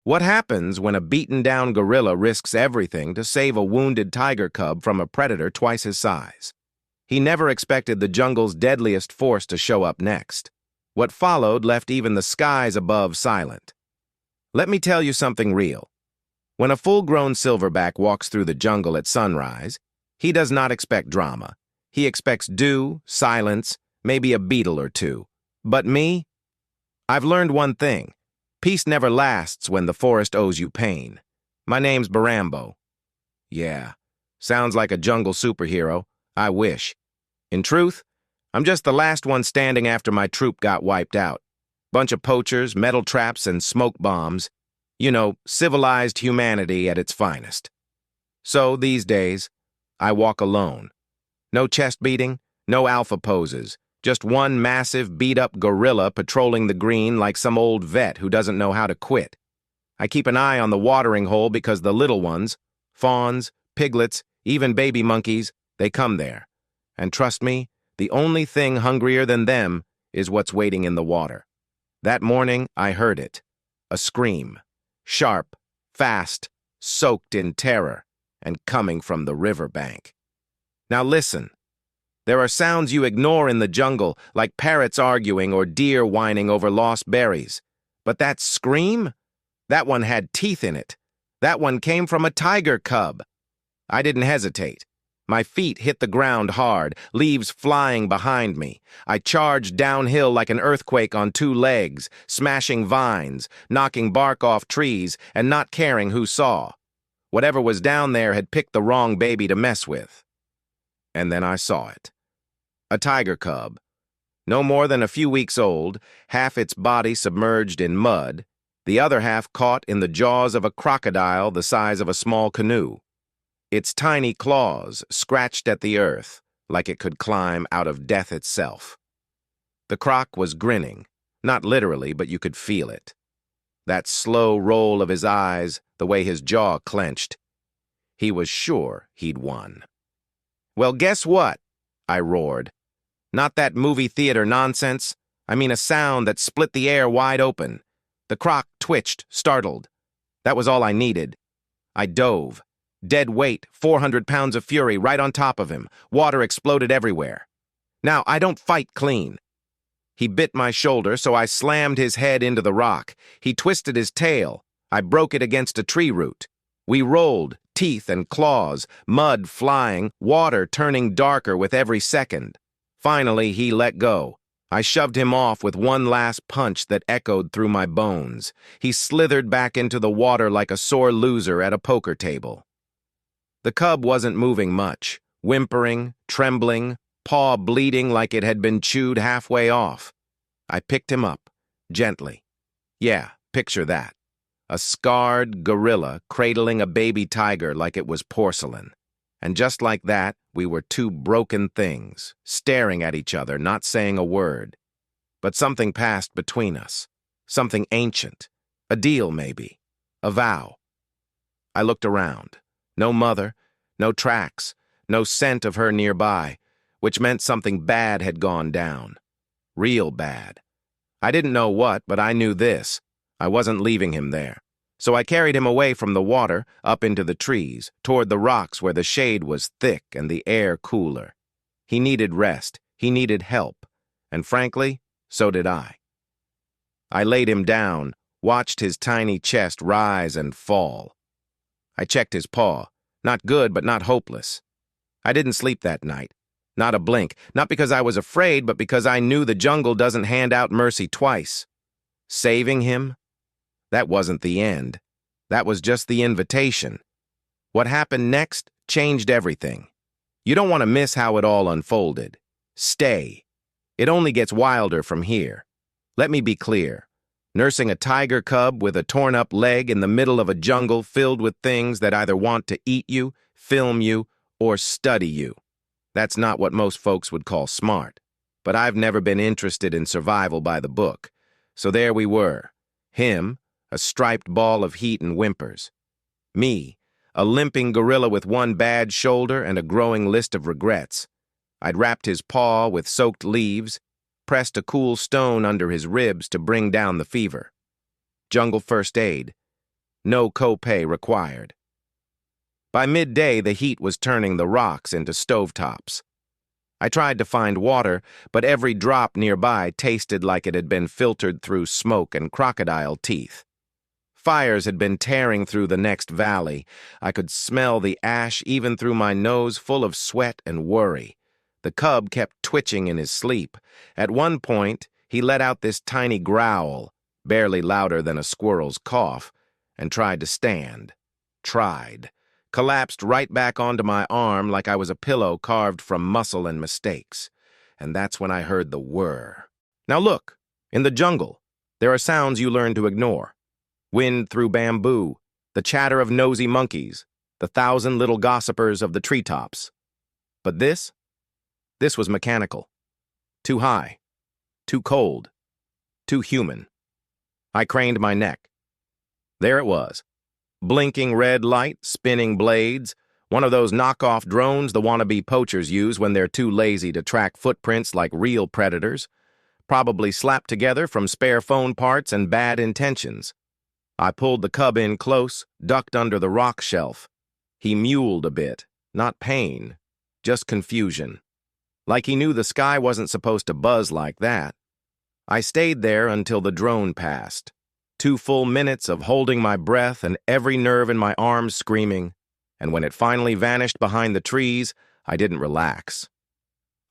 What happens when a beaten-down gorilla risks everything to save a wounded tiger cub from a predator twice his size? He never expected the jungle's deadliest force to show up next. What followed left even the skies above silent. Let me tell you something real. When a full-grown silverback walks through the jungle at sunrise, he does not expect drama. He expects dew, silence, maybe a beetle or two. But me? I've learned one thing. Peace never lasts when the forest owes you pain. My name's Barambo. Yeah, sounds like a jungle superhero. I wish. In truth, I'm just the last one standing after my troop got wiped out. Bunch of poachers, metal traps, and smoke bombs. You know, civilized humanity at its finest. So, these days, I walk alone. No chest beating, no alpha poses. Just one massive, beat-up gorilla patrolling the green like some old vet who doesn't know how to quit. I keep an eye on the watering hole because the little ones, fawns, piglets, even baby monkeys, they come there. And trust me, the only thing hungrier than them is what's waiting in the water. That morning, I heard it. A scream. Sharp, fast, soaked in terror, and coming from the riverbank. Now listen. There are sounds you ignore in the jungle, like parrots arguing or deer whining over lost berries. But that scream? That one had teeth in it. That one came from a tiger cub. I didn't hesitate. My feet hit the ground hard, leaves flying behind me. I charged downhill like an earthquake on two legs, smashing vines, knocking bark off trees, and not caring who saw. Whatever was down there had picked the wrong baby to mess with. And then I saw it. A tiger cub. No more than a few weeks old, half its body submerged in mud, the other half caught in the jaws of a crocodile the size of a small canoe. Its tiny claws scratched at the earth like it could climb out of death itself. The croc was grinning, not literally, but you could feel it. That slow roll of his eyes, the way his jaw clenched. He was sure he'd won. Well, guess what? I roared. Not that movie theater nonsense. I mean a sound that split the air wide open. The croc twitched, startled. That was all I needed. I dove. Dead weight, 400 pounds of fury right on top of him. Water exploded everywhere. Now, I don't fight clean. He bit my shoulder, so I slammed his head into the rock. He twisted his tail. I broke it against a tree root. We rolled, teeth and claws, mud flying, water turning darker with every second. Finally, he let go. I shoved him off with one last punch that echoed through my bones. He slithered back into the water like a sore loser at a poker table. The cub wasn't moving much, whimpering, trembling, paw bleeding like it had been chewed halfway off. I picked him up, gently. Yeah, picture that. A scarred gorilla cradling a baby tiger like it was porcelain. And just like that, we were two broken things, staring at each other, not saying a word. But something passed between us. Something ancient. A deal, maybe. A vow. I looked around. No mother, no tracks, no scent of her nearby, which meant something bad had gone down. Real bad. I didn't know what, but I knew this. I wasn't leaving him there. So I carried him away from the water, up into the trees, toward the rocks where the shade was thick and the air cooler. He needed rest, he needed help, and frankly, so did I. I laid him down, watched his tiny chest rise and fall. I checked his paw. Not good, but not hopeless. I didn't sleep that night. Not a blink. Not because I was afraid, but because I knew the jungle doesn't hand out mercy twice. Saving him? That wasn't the end. That was just the invitation. What happened next changed everything. You don't want to miss how it all unfolded. Stay. It only gets wilder from here. Let me be clear. Nursing a tiger cub with a torn-up leg in the middle of a jungle filled with things that either want to eat you, film you, or study you. That's not what most folks would call smart. But I've never been interested in survival by the book. So there we were. Him, a striped ball of heat and whimpers. Me, a limping gorilla with one bad shoulder and a growing list of regrets. I'd wrapped his paw with soaked leaves, pressed a cool stone under his ribs to bring down the fever. Jungle first aid. No copay required. By midday, the heat was turning the rocks into stovetops. I tried to find water, but every drop nearby tasted like it had been filtered through smoke and crocodile teeth. Fires had been tearing through the next valley. I could smell the ash even through my nose, full of sweat and worry. The cub kept twitching in his sleep. At one point, he let out this tiny growl, barely louder than a squirrel's cough, and tried to stand. Collapsed right back onto my arm like I was a pillow carved from muscle and mistakes. And that's when I heard the whir. Now look, in the jungle, there are sounds you learn to ignore. Wind through bamboo, the chatter of nosy monkeys, the 1,000 little gossipers of the treetops. But this was mechanical. Too high, too cold, too human. I craned my neck. There it was. Blinking red light, spinning blades, one of those knockoff drones the wannabe poachers use when they're too lazy to track footprints like real predators, probably slapped together from spare phone parts and bad intentions. I pulled the cub in close, ducked under the rock shelf. He mewled a bit, not pain, just confusion. Like he knew the sky wasn't supposed to buzz like that. I stayed there until the drone passed. 2 full minutes of holding my breath and every nerve in my arms screaming, and when it finally vanished behind the trees, I didn't relax.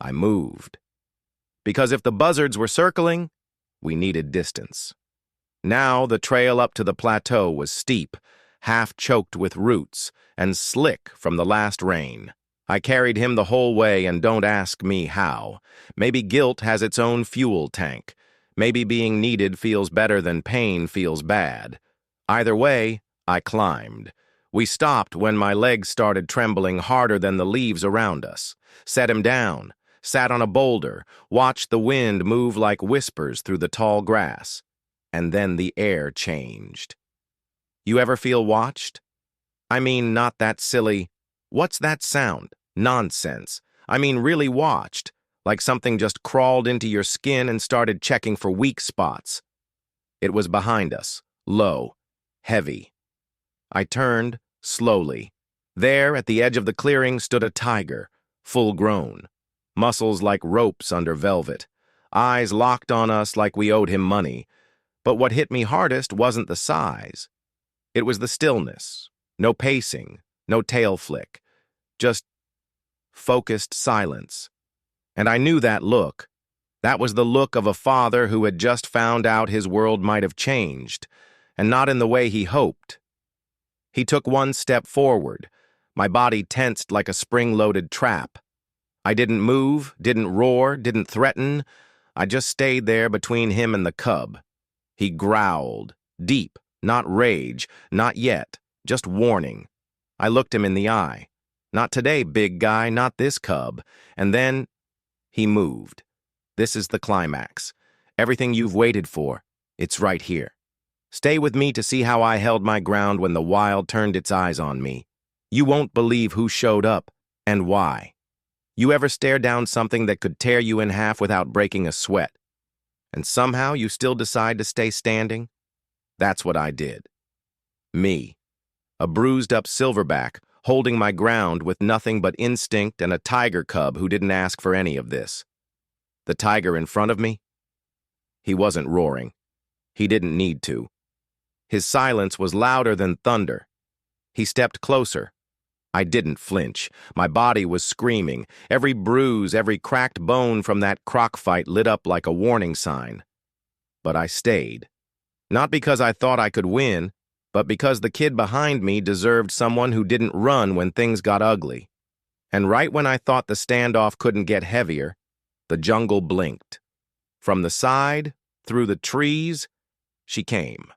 I moved. Because if the buzzards were circling, we needed distance. Now the trail up to the plateau was steep, half-choked with roots, and slick from the last rain. I carried him the whole way, and don't ask me how. Maybe guilt has its own fuel tank. Maybe being needed feels better than pain feels bad. Either way, I climbed. We stopped when my legs started trembling harder than the leaves around us. Set him down, sat on a boulder, watched the wind move like whispers through the tall grass. And then the air changed. You ever feel watched? I mean, not that silly, "What's that sound?" nonsense. I mean really watched. Like something just crawled into your skin and started checking for weak spots. It was behind us, low, heavy. I turned, slowly. There, at the edge of the clearing, stood a tiger, full-grown. Muscles like ropes under velvet. Eyes locked on us like we owed him money. But what hit me hardest wasn't the size. It was the stillness. No pacing, no tail flick. Just focused silence. And I knew that look. That was the look of a father who had just found out his world might have changed, and not in the way he hoped. He took one step forward, my body tensed like a spring-loaded trap. I didn't move, didn't roar, didn't threaten. I just stayed there between him and the cub. He growled, deep, not rage, not yet, just warning. I looked him in the eye. Not today, big guy, not this cub. And then he moved. This is the climax. Everything you've waited for, it's right here. Stay with me to see how I held my ground when the wild turned its eyes on me. You won't believe who showed up and why. You ever stare down something that could tear you in half without breaking a sweat? And somehow you still decide to stay standing? That's what I did. Me, a bruised-up silverback, holding my ground with nothing but instinct and a tiger cub who didn't ask for any of this. The tiger in front of me? He wasn't roaring. He didn't need to. His silence was louder than thunder. He stepped closer. I didn't flinch. My body was screaming. Every bruise, every cracked bone from that croc fight lit up like a warning sign. But I stayed. Not because I thought I could win, but because the kid behind me deserved someone who didn't run when things got ugly. And right when I thought the standoff couldn't get heavier, the jungle blinked. From the side, through the trees, she came.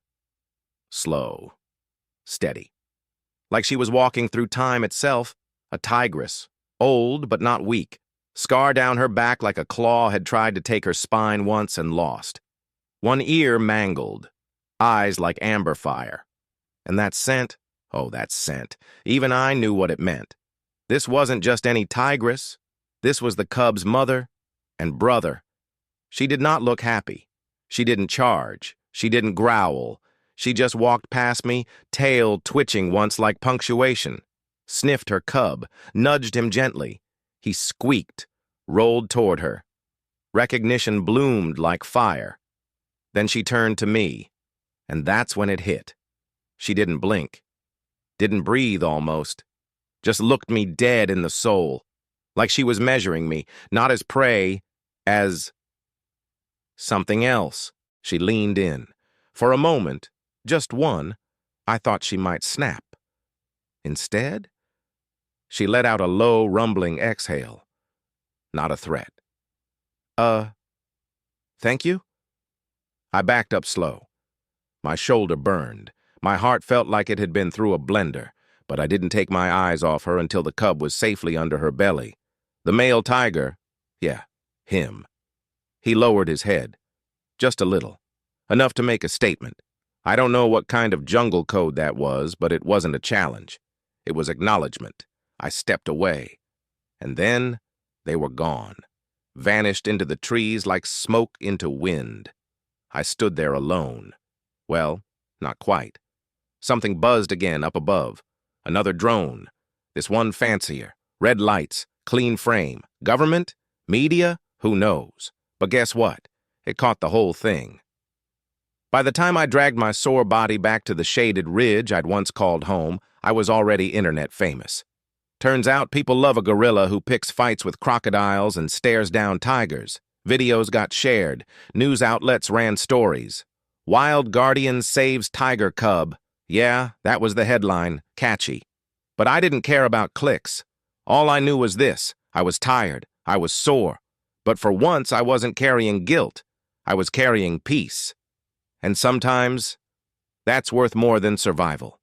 Slow, steady. Like she was walking through time itself, a tigress, old but not weak. Scar down her back like a claw had tried to take her spine once and lost. One ear mangled, eyes like amber fire. And that scent, oh, that scent, even I knew what it meant. This wasn't just any tigress. This was the cub's mother and brother. She did not look happy. She didn't charge. She didn't growl. She just walked past me, tail twitching once like punctuation, sniffed her cub, nudged him gently. He squeaked, rolled toward her. Recognition bloomed like fire. Then she turned to me, and that's when it hit. She didn't blink, didn't breathe almost, just looked me dead in the soul, like she was measuring me, not as prey, as something else. She leaned in. For a moment, just one, I thought she might snap. Instead, she let out a low, rumbling exhale. Not a threat. Thank you? I backed up slow. My shoulder burned. My heart felt like it had been through a blender, but I didn't take my eyes off her until the cub was safely under her belly. The male tiger, yeah, him. He lowered his head, just a little, enough to make a statement. I don't know what kind of jungle code that was, but it wasn't a challenge. It was acknowledgement. I stepped away, and then they were gone, vanished into the trees like smoke into wind. I stood there alone. Well, not quite. Something buzzed again up above. Another drone. This one fancier. Red lights, clean frame. Government? Media? Who knows? But guess what? It caught the whole thing. By the time I dragged my sore body back to the shaded ridge I'd once called home, I was already internet famous. Turns out people love a gorilla who picks fights with crocodiles and stares down tigers. Videos got shared. News outlets ran stories. Wild Guardian saves tiger cub. Yeah, that was the headline. Catchy. But I didn't care about clicks. All I knew was this. I was tired. I was sore. But for once, I wasn't carrying guilt. I was carrying peace. And sometimes, that's worth more than survival.